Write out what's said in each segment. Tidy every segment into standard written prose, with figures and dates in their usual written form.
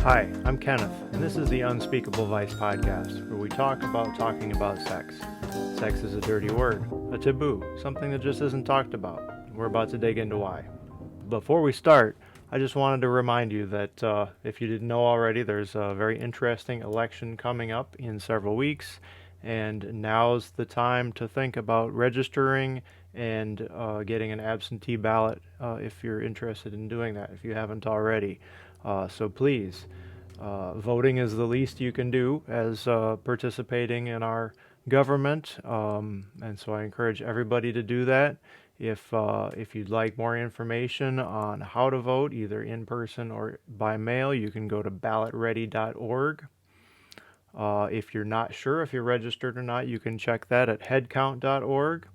Hi, I'm Kenneth, and this is the Unspeakable Vice podcast, where we talk about talking about sex. Sex is a dirty word, a taboo, something that just isn't talked about. We're about to dig into why. Before we start, I just wanted to remind you that if you didn't know already, there's a very interesting election coming up in several weeks, and now's the time to think about registering and getting an absentee ballot if you're interested in doing that, if you haven't already. So please, voting is the least you can do as participating in our government, and so I encourage everybody to do that. If you'd like more information on how to vote, either in person or by mail, you can go to ballotready.org. If you're not sure if you're registered or not, you can check that at headcount.org.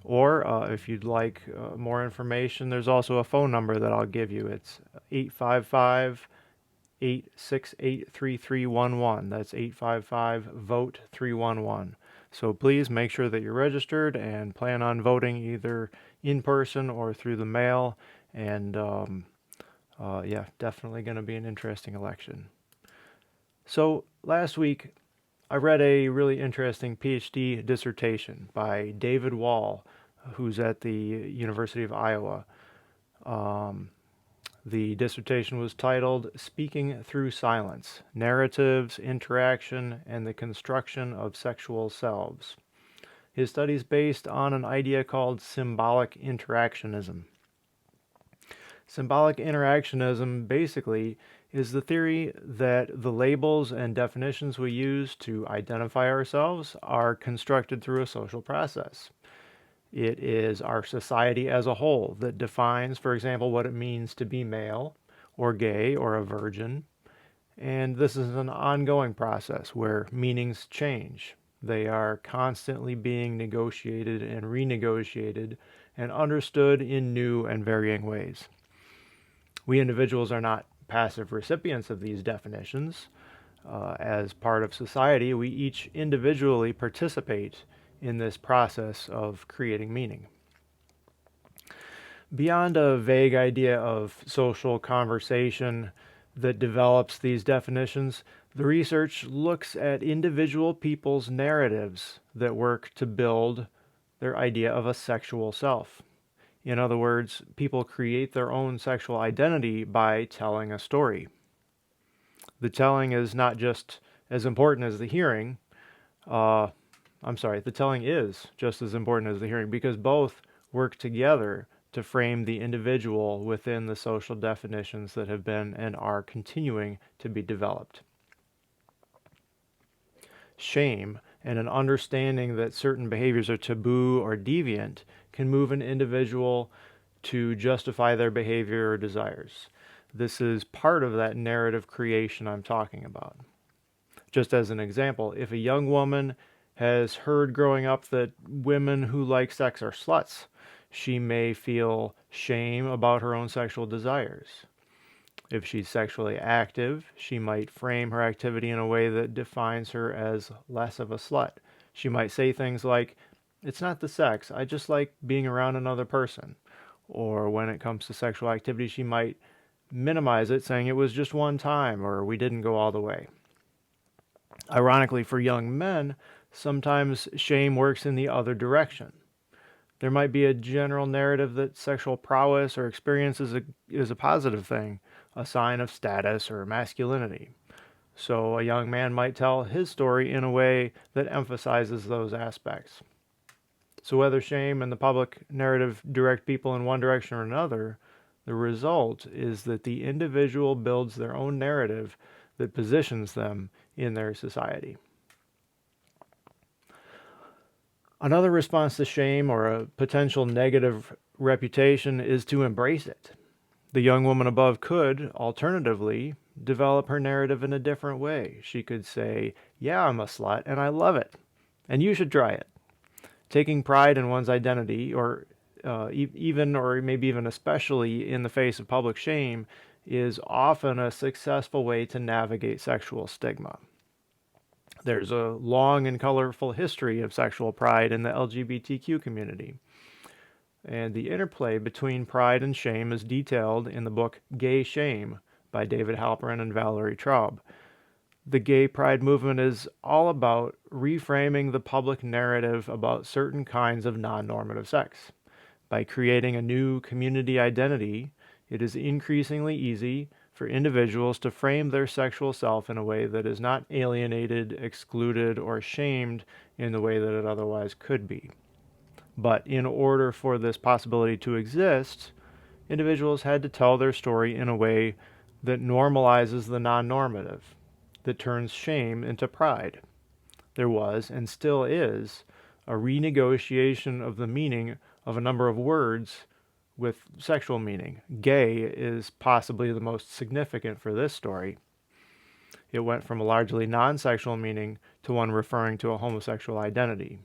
Or if you'd like more information, there's also a phone number that I'll give you. It's 855-868-3311. That's 855-VOTE-311. So please make sure that you're registered and plan on voting either in person or through the mail. And yeah, definitely going to be an interesting election. So last week, I read a really interesting PhD dissertation by David Wall, who's at the University of Iowa. The dissertation was titled Speaking Through Silence, Narratives, Interaction, and the Construction of Sexual Selves. His study is based on an idea called symbolic interactionism. Symbolic interactionism basically is the theory that the labels and definitions we use to identify ourselves are constructed through a social process. It is our society as a whole that defines, for example, what it means to be male or gay or a virgin. And this is an ongoing process where meanings change. They are constantly being negotiated and renegotiated and understood in new and varying ways. We individuals are not passive recipients of these definitions. As part of society, we each individually participate in this process of creating meaning. Beyond a vague idea of social conversation that develops these definitions, the research looks at individual people's narratives that work to build their idea of a sexual self. In other words, people create their own sexual identity by telling a story. The telling is not just as important as the hearing. The telling is just as important as the hearing because both work together to frame the individual within the social definitions that have been and are continuing to be developed. Shame and an understanding that certain behaviors are taboo or deviant can move an individual to justify their behavior or desires. This is part of that narrative creation I'm talking about. Just as an example, if a young woman has heard growing up that women who like sex are sluts, she may feel shame about her own sexual desires. If she's sexually active, she might frame her activity in a way that defines her as less of a slut. She might say things like, "It's not the sex, I just like being around another person." Or when it comes to sexual activity, she might minimize it, saying it was just one time or we didn't go all the way. Ironically, for young men, sometimes shame works in the other direction. There might be a general narrative that sexual prowess or experience is a positive thing, a sign of status or masculinity. So a young man might tell his story in a way that emphasizes those aspects. So whether shame and the public narrative direct people in one direction or another, the result is that the individual builds their own narrative that positions them in their society. Another response to shame or a potential negative reputation is to embrace it. The young woman above could, alternatively, develop her narrative in a different way. She could say, "Yeah, I'm a slut and I love it, and you should try it." Taking pride in one's identity, or maybe even especially in the face of public shame, is often a successful way to navigate sexual stigma. There's a long and colorful history of sexual pride in the LGBTQ community. And the interplay between pride and shame is detailed in the book Gay Shame by David Halperin and Valerie Traub. The gay pride movement is all about reframing the public narrative about certain kinds of non-normative sex. By creating a new community identity, it is increasingly easy for individuals to frame their sexual self in a way that is not alienated, excluded, or shamed in the way that it otherwise could be. But in order for this possibility to exist, individuals had to tell their story in a way that normalizes the non-normative, that turns shame into pride. There was, and still is, a renegotiation of the meaning of a number of words with sexual meaning. Gay is possibly the most significant for this story. It went from a largely non-sexual meaning to one referring to a homosexual identity.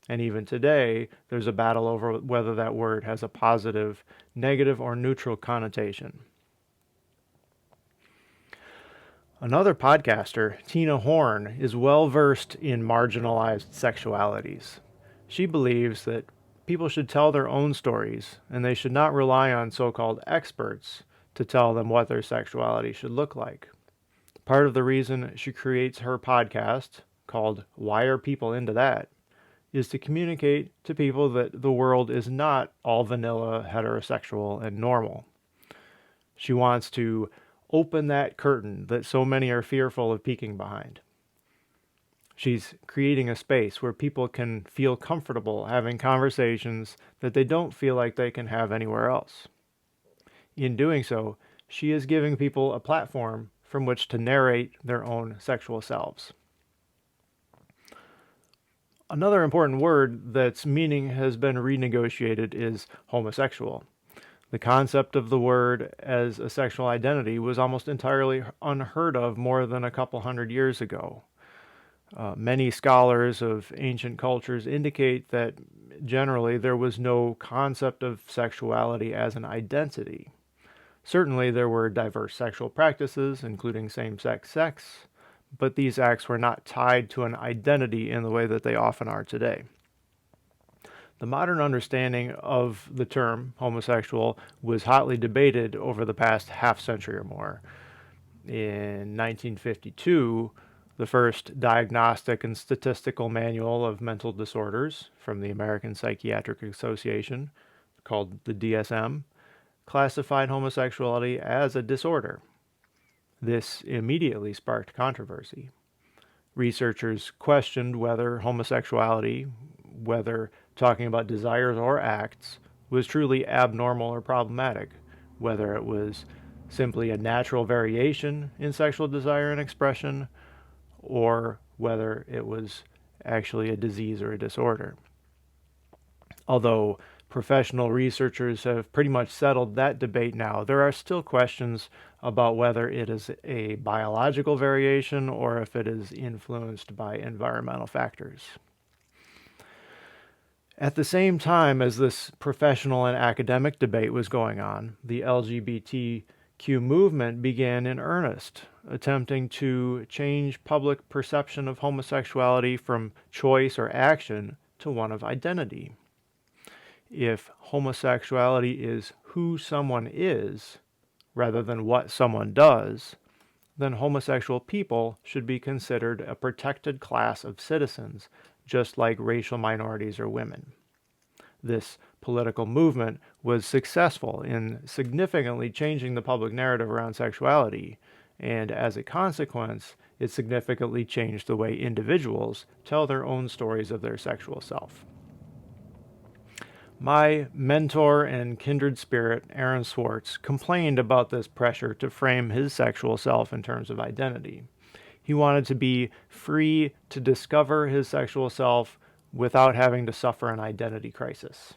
And even today, there's a battle over whether that word has a positive, negative, or neutral connotation. Another podcaster, Tina Horn, is well versed in marginalized sexualities. She believes that people should tell their own stories, and they should not rely on so-called experts to tell them what their sexuality should look like. Part of the reason she creates her podcast, called Why Are People Into That?, is to communicate to people that the world is not all vanilla, heterosexual, and normal. She wants to open that curtain that so many are fearful of peeking behind. She's creating a space where people can feel comfortable having conversations that they don't feel like they can have anywhere else. In doing so, she is giving people a platform from which to narrate their own sexual selves. Another important word that's meaning has been renegotiated is homosexual. The concept of the word as a sexual identity was almost entirely unheard of more than a couple hundred years ago. Many scholars of ancient cultures indicate that generally there was no concept of sexuality as an identity. Certainly there were diverse sexual practices, including same-sex sex, but these acts were not tied to an identity in the way that they often are today. The modern understanding of the term homosexual was hotly debated over the past half century or more. In 1952, the first Diagnostic and Statistical Manual of Mental Disorders from the American Psychiatric Association, called the DSM, classified homosexuality as a disorder. This immediately sparked controversy. Researchers questioned whether homosexuality, whether talking about desires or acts, was truly abnormal or problematic, whether it was simply a natural variation in sexual desire and expression, or whether it was actually a disease or a disorder. Although professional researchers have pretty much settled that debate now, there are still questions about whether it is a biological variation or if it is influenced by environmental factors. At the same time as this professional and academic debate was going on, the LGBTQ movement began in earnest, attempting to change public perception of homosexuality from choice or action to one of identity. If homosexuality is who someone is, rather than what someone does, then homosexual people should be considered a protected class of citizens, just like racial minorities or women. This political movement was successful in significantly changing the public narrative around sexuality, and as a consequence, it significantly changed the way individuals tell their own stories of their sexual self. My mentor and kindred spirit, Aaron Swartz, complained about this pressure to frame his sexual self in terms of identity. He wanted to be free to discover his sexual self without having to suffer an identity crisis.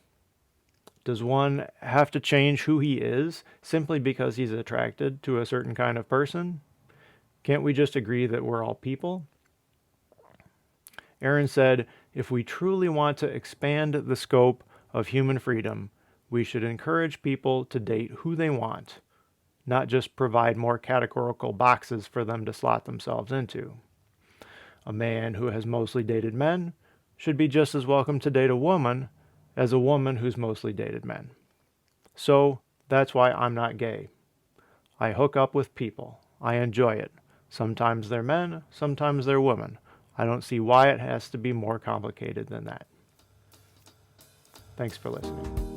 Does one have to change who he is simply because he's attracted to a certain kind of person? Can't we just agree that we're all people? Aaron said, if we truly want to expand the scope of human freedom, we should encourage people to date who they want, not just provide more categorical boxes for them to slot themselves into. A man who has mostly dated men should be just as welcome to date a woman as a woman who's mostly dated men. So that's why I'm not gay. I hook up with people. I enjoy it. Sometimes they're men, sometimes they're women. I don't see why it has to be more complicated than that. Thanks for listening.